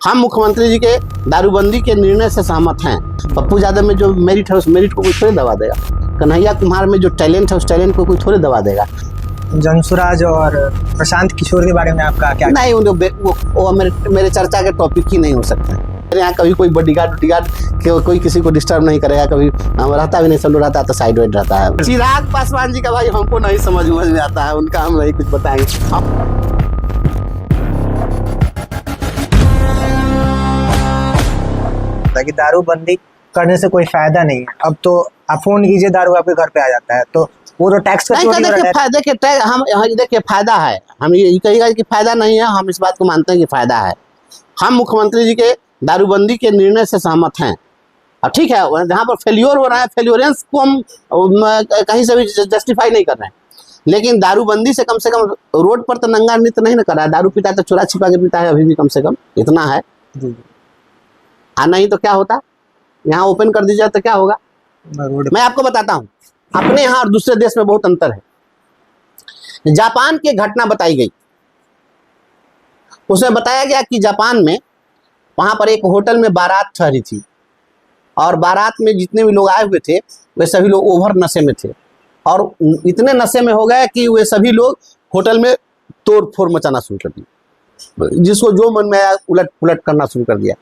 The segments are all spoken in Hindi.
हम मुख्यमंत्री जी के दारूबंदी के निर्णय से सहमत हैं। पप्पू यादव में जो मेरिट है उस मेरिट को कोई थोड़े दबा देगा। कन्हैया कुमार में जो टैलेंट है उस टैलेंट को कोई थोड़े दबा देगा। जनसुराज और प्रशांत किशोर के बारे में आपका क्या? नहीं, वो मेरे चर्चा के टॉपिक ही नहीं हो सकते। मेरे यहाँ कभी कोई बॉडीगार्ड कोई किसी को डिस्टर्ब नहीं करेगा। कभी रहता भी नहीं, सब लोग रहता है तो साइड वाइड रहता है। चिराग पासवान जी का भाई हमको नहीं समझ में आता है, उनका हम नहीं कुछ बताएंगे। कि दारूबंदी करने से कोई फायदा नहीं है। अब तो आप फोन कीजिए, दारू आपके घर पे आ जाता है, तो वो तो टैक्स का देखिए फायदा है। हम ये कहेगा कि फायदा नहीं है, हम इस बात को मानते हैं कि फायदा है। हम मुख्यमंत्री जी के दारूबंदी के निर्णय से सहमत हैं। और ठीक है, जहाँ पर फेल्योर हो रहा है, फेल्योरेंस को हम कहीं से भी जस्टिफाई नहीं कर रहे हैं, लेकिन दारूबंदी से कम रोड पर तो नंगा नृत्य नहीं ना कर रहा है। दारू पीता है तो चुरा छिपा के पीता है, अभी भी कम से कम इतना है। नहीं तो क्या होता, यहाँ ओपन कर दीजिए तो क्या होगा। मैं आपको बताता हूँ, अपने यहाँ और दूसरे देश में बहुत अंतर है। जापान की घटना बताई गई, उसमें बताया गया कि जापान में वहां पर एक होटल में बारात ठहरी थी, और बारात में जितने भी लोग आए हुए थे वे सभी लोग ओवर नशे में थे, और इतने नशे में हो गए कि वे सभी लोग होटल में तोड़ फोड़ मचाना शुरू कर दिया। जिसको जो मन में आया उलट पुलट करना शुरू कर दिया।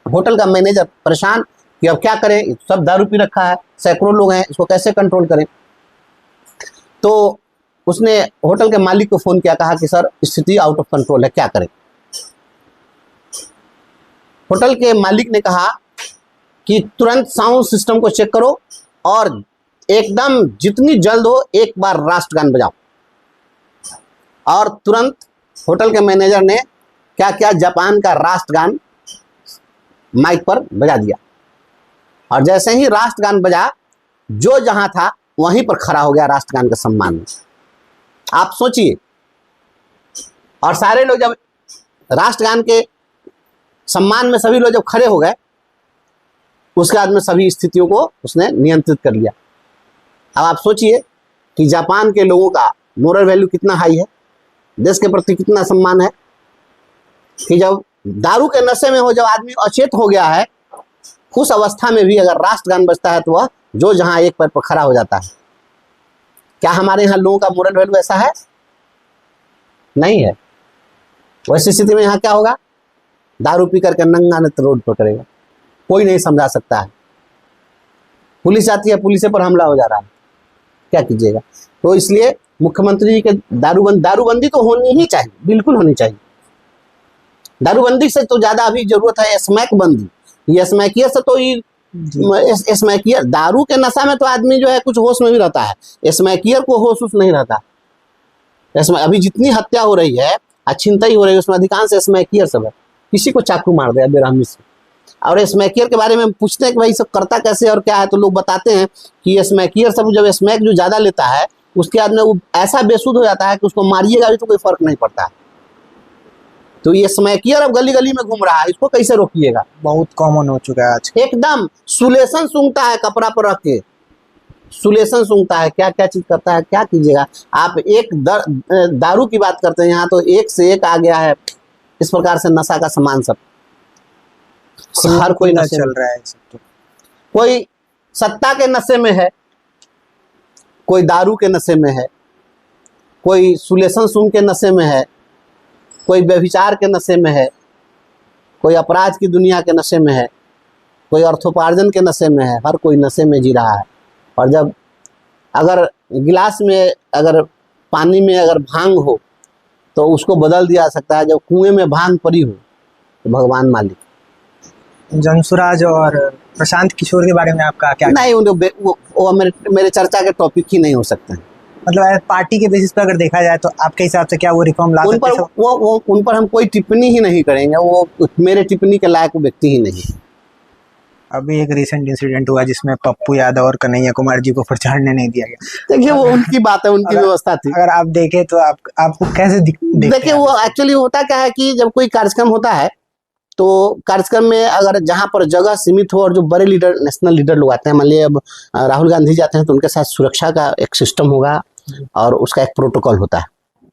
होटल का मैनेजर परेशान कि अब क्या करें, सब दारू पी रखा है, सैकड़ों लोग हैं, इसको कैसे कंट्रोल करें। तो उसने होटल के मालिक को फोन किया, कहा कि सर स्थिति आउट ऑफ कंट्रोल है, क्या करें। होटल के मालिक ने कहा कि तुरंत साउंड सिस्टम को चेक करो और एकदम जितनी जल्द हो एक बार राष्ट्रगान बजाओ। और तुरंत होटल के मैनेजर ने क्या किया, जापान का राष्ट्रगान माइक पर बजा दिया। और जैसे ही राष्ट्रगान बजा, जो जहां था वहीं पर खड़ा हो गया राष्ट्रगान के सम्मान में। आप सोचिए। और सारे लोग जब राष्ट्रगान के सम्मान में सभी लोग जब खड़े हो गए, उसके बाद में सभी स्थितियों को उसने नियंत्रित कर लिया। अब आप सोचिए कि जापान के लोगों का मोरल वैल्यू कितना हाई है, देश के प्रति कितना सम्मान है, कि जब दारू के नशे में हो, जब आदमी अचेत हो गया है, उस अवस्था में भी अगर राष्ट्रगान बजता है तो वह जो जहां एक पैर पर खड़ा हो जाता है। क्या हमारे यहाँ लोगों का मोरल वैल्यू ऐसा है? नहीं है। वैसी स्थिति में यहाँ क्या होगा, दारू पी करके नंगा नृत्य रोड पर करेगा, कोई नहीं समझा सकता है। पुलिस आती है, पुलिस पर हमला हो जा रहा है, क्या कीजिएगा। तो इसलिए मुख्यमंत्री जी के दारूबंदी तो होनी ही चाहिए, बिल्कुल होनी चाहिए। दारूबंदी से तो ज्यादा अभी जरूरत है स्मैक बंदी। ये स्मैकियर से तो स्मैकियर, दारू के नशा में तो आदमी जो है कुछ होश में भी रहता है, स्मैकियर को होश नहीं रहता। अभी जितनी हत्या हो रही है, छिनतई हो रही है, उसमें अधिकांश स्मैकियर सब है। किसी को चाकू मार दिया बेरहमी से। और स्मैकियर के बारे में पूछते हैं कि भाई सब करता कैसे और क्या है, तो लोग बताते हैं कि ये स्मैकियर सब जब स्मैक जो ज्यादा लेता है, उसके बाद में वो ऐसा बेसुध हो जाता है कि उसको मारिएगा भी तो कोई फर्क नहीं पड़ता है। तो ये स्मैकियर अब गली गली में घूम रहा है, इसको कैसे रोकिएगा? बहुत कॉमन हो चुका है आज। एकदम सुलेशन सूंघता है, कपड़ा पर रख के सुलेशन सूंघता है, क्या क्या चीज करता है, क्या कीजिएगा आप। एक दारू की बात करते हैं, यहाँ तो एक से एक आ गया है इस प्रकार से नशा का सामान सब। हर कोई नशे चल रहा है सब। तो कोई सत्ता के नशे में है, कोई दारू के नशे में है, कोई सुलेशन सूंघ के नशे में है, कोई व्यभिचार के नशे में है, कोई अपराध की दुनिया के नशे में है, कोई अर्थोपार्जन के नशे में है। हर कोई नशे में जी रहा है। और जब अगर गिलास में अगर पानी में अगर भांग हो तो उसको बदल दिया जा सकता है, जब कुएं में भांग पड़ी हो तो भगवान मालिक। जनसुराज और प्रशांत किशोर के बारे में आपका क्या? नहीं, वो मेरे चर्चा के टॉपिक ही नहीं हो सकते हैं। मतलब पार्टी के बेसिस पर अगर देखा जाए तो आपके हिसाब से क्या वो रिफॉर्म ला सकते हैं? उन पर हम कोई टिप्पणी ही नहीं करेंगे, वो मेरे टिप्पणी के लायक व्यक्ति ही नहीं। अभी एक रिसेंट इंसिडेंट हुआ जिसमें पप्पू यादव और कन्हैया कुमार जी को फिर चढ़ने नहीं दिया गया। देखिए वो उनकी बात है, उनकी व्यवस्था थी। अगर आप देखें तो आपको कैसे देखिए वो एक्चुअली होता क्या है कि जब कोई कार्यक्रम होता है तो कार्यक्रम में अगर जहाँ पर जगह सीमित हो और जो बड़े लीडर, नेशनल लीडर लोग आते हैं, मान लिया अब राहुल गांधी जाते हैं तो उनके साथ सुरक्षा का एक सिस्टम होगा और उसका एक प्रोटोकॉल होता है।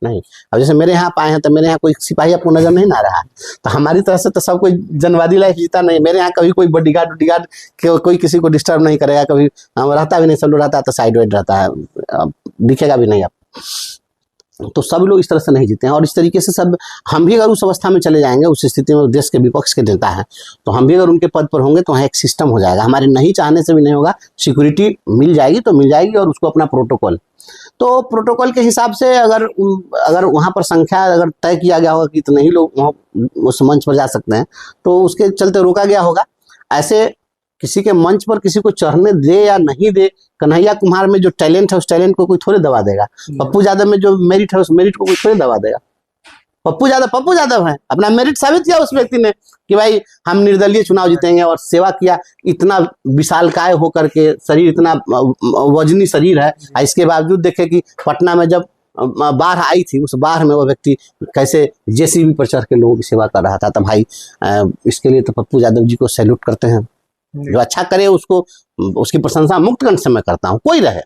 नहीं। अब जैसे मेरे यहाँ आप आए हैं तो मेरे यहाँ कोई सिपाही आपको नजर नहीं आ रहा है, तो हमारी तरफ से तो सब कोई जनवादी लाइफ जीता नहीं। मेरे यहाँ कभी कोई बॉडीगार्ड कोई किसी को डिस्टर्ब नहीं करेगा, कभी हम रहता भी नहीं, सब लोग रहता है तो साइड वाइड रहता है, दिखेगा भी नहीं आप। तो सब लोग इस तरह से नहीं जीते हैं। और इस तरीके से सब हम भी अगर उस अवस्था में चले जाएंगे, उस स्थिति में देश के विपक्ष के नेता हैं, तो हम भी अगर उनके पद पर होंगे तो वहाँ एक सिस्टम हो जाएगा, हमारे नहीं चाहने से भी नहीं होगा, सिक्योरिटी मिल जाएगी तो मिल जाएगी, और उसको अपना प्रोटोकॉल, तो प्रोटोकॉल के हिसाब से अगर वहाँ पर संख्या अगर तय किया गया होगा कि इतने ही लोग वहाँ उस मंच पर जा सकते हैं, तो उसके चलते रोका गया होगा। ऐसे किसी के मंच पर किसी को चढ़ने दे या नहीं दे, कन्हैया कुमार में जो टैलेंट है उस टैलेंट को कोई थोड़े दबा देगा। पप्पू यादव में जो मेरिट है उस मेरिट को कोई थोड़े दबा देगा। पप्पू यादव है, अपना मेरिट साबित किया उस व्यक्ति ने कि भाई हम निर्दलीय चुनाव जीतेंगे, और सेवा किया। इतना विशालकाय होकर के शरीर, इतना वजनी शरीर है, इसके बावजूद देखे कि पटना में जब बाढ़ आई थी, उस बाढ़ में वो व्यक्ति कैसे जेसीबी पर चढ़ के लोगों की सेवा कर रहा था। तो भाई इसके लिए तो पप्पू यादव जी को सैल्यूट करते हैं। जो अच्छा करे उसको, उसकी प्रशंसा मुक्त कंठ से मैं करता हूँ, कोई रहे।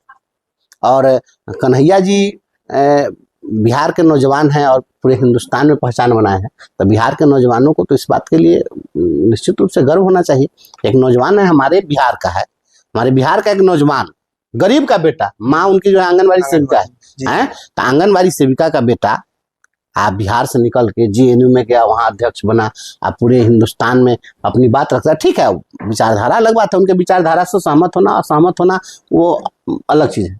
और कन्हैया जी बिहार के नौजवान हैं और पूरे हिंदुस्तान में पहचान बनाए हैं, तो बिहार के नौजवानों को तो इस बात के लिए निश्चित रूप से गर्व होना चाहिए। एक नौजवान है, हमारे बिहार का है, हमारे बिहार का एक नौजवान, गरीब का बेटा, माँ उनकी जो है आंगनबाड़ी सेविका है, तो आंगनबाड़ी सेविका का बेटा आप बिहार से निकल के जेएनयू में गया, वहाँ अध्यक्ष बना, आप पूरे हिंदुस्तान में अपनी बात रखता है। ठीक है, विचारधारा अलग बात है, उनके विचारधारा से सहमत होना असहमत होना वो अलग चीज है।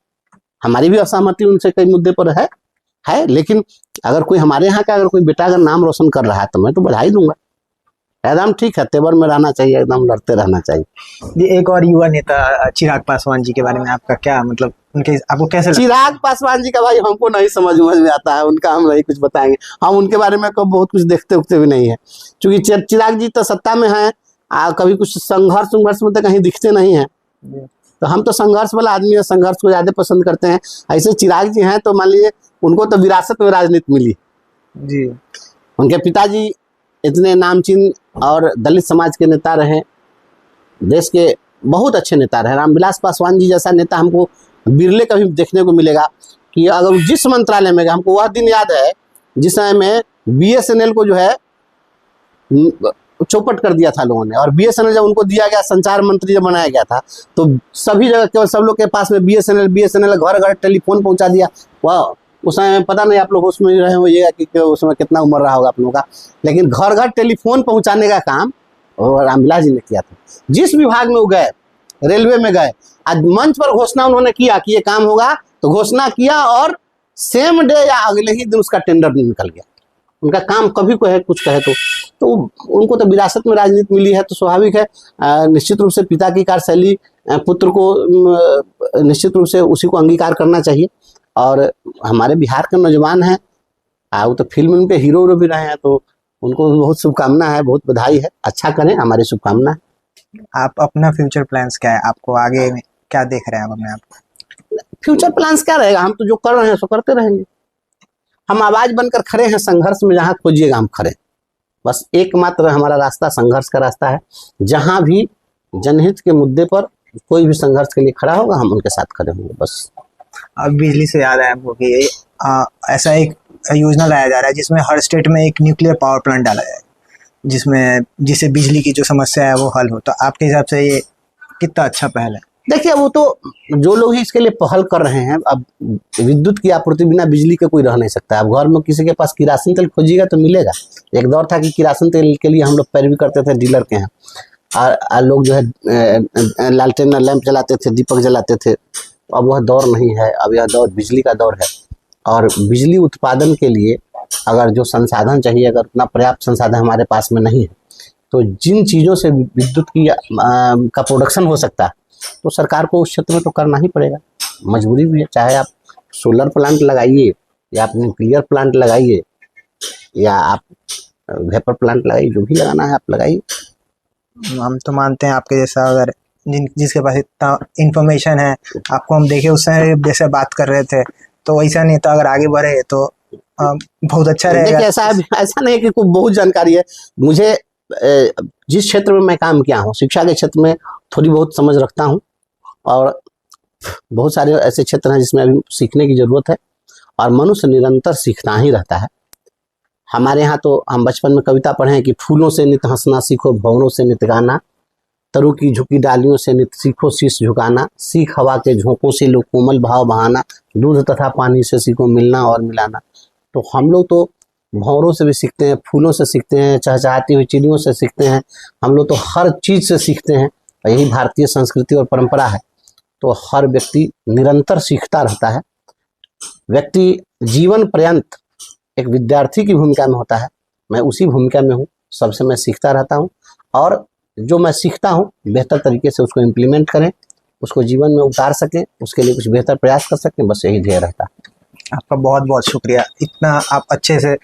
हमारी भी असहमति उनसे कई मुद्दे पर है, लेकिन अगर कोई हमारे यहाँ का अगर कोई बेटा अगर नाम रोशन कर रहा है तो मैं तो बधाई दूंगा, एकदम ठीक है, तेवर में रहना चाहिए, एकदम लड़ते रहना चाहिए। एक और युवा नेता चिराग पासवान जी के बारे में आपका क्या मतलब, उनके आपको कैसे चिराग पासवान जी का भाई हमको नहीं समझ में आता है, उनका हम नहीं कुछ बताएंगे, हम उनके बारे में बहुत कुछ देखते उखते भी नहीं है, क्योंकि चिराग जी तो सत्ता में है, कभी कुछ संघर्ष में तो कहीं दिखते नहीं है, तो हम तो संघर्ष वाला आदमी है, संघर्ष को ज्यादा पसंद करते हैं। ऐसे चिराग जी हैं तो मान लीजिए उनको तो विरासत में राजनीति मिली जी, उनके पिताजी इतने नामचीन और दलित समाज के नेता रहे, देश के बहुत अच्छे नेता रहे। रामविलास पासवान जी जैसा नेता हमको बिरले कभी देखने को मिलेगा, कि अगर जिस मंत्रालय में, हमको वह दिन याद है जिस समय में बीएसएनएल को जो है चौपट कर दिया था लोगों ने, और बीएसएनएल जब उनको दिया गया, संचार मंत्री जब बनाया गया था, तो सभी जगह केवल सब लोग के पास में बीएसएनएल घर घर टेलीफोन पहुंचा दिया। वह उस समय पता नहीं आप लोग उसमें रहे होइएगा कि उस समय कितना उम्र रहा होगा आप लोगों का, लेकिन घर घर टेलीफोन पहुंचाने का काम रामविलास जी ने किया था। जिस विभाग में वो गए, रेलवे में गए, आज मंच पर घोषणा उन्होंने किया कि ये काम होगा, तो घोषणा किया और सेम डे या अगले ही दिन उसका टेंडर निकल गया। उनका काम कभी को है कुछ कहे तो उनको तो विरासत में राजनीति मिली है, तो स्वाभाविक है निश्चित रूप से पिता की कार्यशैली पुत्र को निश्चित रूप से उसी को अंगीकार करना चाहिए। और हमारे बिहार के नौजवान हैं, वो तो फिल्म पे हीरो भी रहे हैं, तो उनको बहुत शुभकामना है, बहुत बधाई है, अच्छा करें, हमारी शुभकामना है। आप अपना फ्यूचर प्लान्स क्या है, आपको आगे में क्या देख रहे हैं आप अपने आप? फ्यूचर प्लान्स क्या रहेगा, हम तो जो कर रहे हैं सो करते रहेंगे। हम आवाज बनकर खड़े हैं, संघर्ष में जहां खोजिएगा हम खड़े, बस एकमात्र हमारा रास्ता संघर्ष का रास्ता है। जहां भी जनहित के मुद्दे पर कोई भी संघर्ष के लिए खड़ा होगा, हम उनके साथ खड़े होंगे बस। अब बिजली से याद आया आपको कि ऐसा एक योजना लाया जा रहा है जिसमें हर स्टेट में एक न्यूक्लियर पावर प्लांट डाला जाए, जिससे बिजली की जो समस्या है वो हल हो, तो आपके हिसाब से ये कितना अच्छा पहल है? देखिए, वो तो जो लोग ही इसके लिए पहल कर रहे हैं, अब विद्युत की आपूर्ति बिना बिजली के कोई रह नहीं सकता। अब घर में किसी के पास किरासन तेल खोजिएगा तो मिलेगा। एक दौर था कि किरासन तेल के लिए हम लोग पैरवी करते थे डीलर के यहाँ, और लोग जो है लालटेन लैंप जलाते थे, दीपक जलाते थे। अब वह दौर नहीं है, अब यह दौर बिजली का दौर है। और बिजली उत्पादन के लिए अगर जो संसाधन चाहिए, अगर उतना पर्याप्त संसाधन हमारे पास में नहीं है, तो जिन चीज़ों से विद्युत की का प्रोडक्शन हो सकता है, तो सरकार को उस क्षेत्र में तो करना ही पड़ेगा, मजबूरी भी है। चाहे आप सोलर प्लांट लगाइए, या आप न्यूक्लियर प्लांट लगाइए, या आप वेपर प्लांट लगाइए, जो भी लगाना है आप लगाइए। हम तो मानते हैं आपके जैसा, अगर जिसके पास इतना इन्फॉर्मेशन है, आपको हम देखे उस समय जैसे बात कर रहे थे, तो ऐसा नेता अगर आगे बढ़े तो बहुत अच्छा रहेगा। देखिए, ऐसा नहीं है कि कोई बहुत जानकारी है। मुझे जिस क्षेत्र में मैं काम किया हूँ, शिक्षा के क्षेत्र में थोड़ी बहुत समझ रखता हूँ, और बहुत सारे ऐसे क्षेत्र हैं जिसमें अभी सीखने की जरूरत है। और मनुष्य निरंतर सीखता ही रहता है। हमारे यहाँ तो हम बचपन में कविता पढ़े हैं कि फूलों से नित हंसना सीखो, भंवरों से नित गाना, तरु की झुकी डालियों से नित सीखो शीश झुकाना, सीख हवा के झोंकों से लो कोमल भाव बहाना, दूध तथा पानी से सीखो मिलना और मिलाना। तो हम लोग तो भंवरों से भी सीखते हैं, फूलों से सीखते हैं, चहचहाती हुई चिड़ियों से सीखते हैं, हम लोग तो हर चीज़ से सीखते हैं। और यही भारतीय संस्कृति और परंपरा है। तो हर व्यक्ति निरंतर सीखता रहता है। व्यक्ति जीवन पर्यंत एक विद्यार्थी की भूमिका में होता है। मैं उसी भूमिका में हूँ, सबसे मैं सीखता रहता हूँ, और जो मैं सीखता हूँ बेहतर तरीके से उसको इम्प्लीमेंट करें, उसको जीवन में उतार सकें, उसके लिए कुछ बेहतर प्रयास कर सकें, बस यही ध्येय रहता है। आपका बहुत बहुत शुक्रिया, इतना आप अच्छे से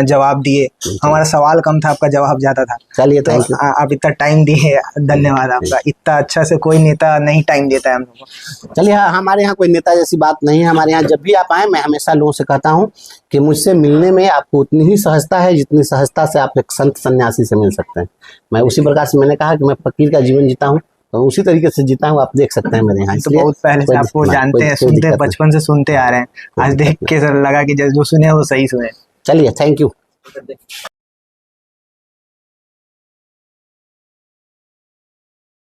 जवाब दिए। हमारा सवाल कम था, आपका जवाब ज़्यादा था। चलिए, तो थैंक यू। आप इतना टाइम दिए, धन्यवाद आपका। इतना अच्छा से कोई नेता नहीं टाइम देता है हम लोग को। चलिए, हमारे यहाँ कोई नेता जैसी बात नहीं है। हमारे यहाँ जब भी आप आए, मैं हमेशा लोगों से कहता हूँ कि मुझसे मिलने में आपको उतनी ही सहजता है जितनी सहजता से आप एक संत सन्यासी से मिल सकते हैं। मैं उसी प्रकार से, मैंने कहा कि मैं फकीर का जीवन जीता हूँ, तो उसी तरीके से जीता हूँ। आप देख सकते हैं मेरे यहाँ। तो बहुत पहले से आपको जानते हैं, सुनते, बचपन से सुनते आ रहे हैं। आज देख के सर लगा कि जो सुने वो सही सुने। चलिए, थैंक यू।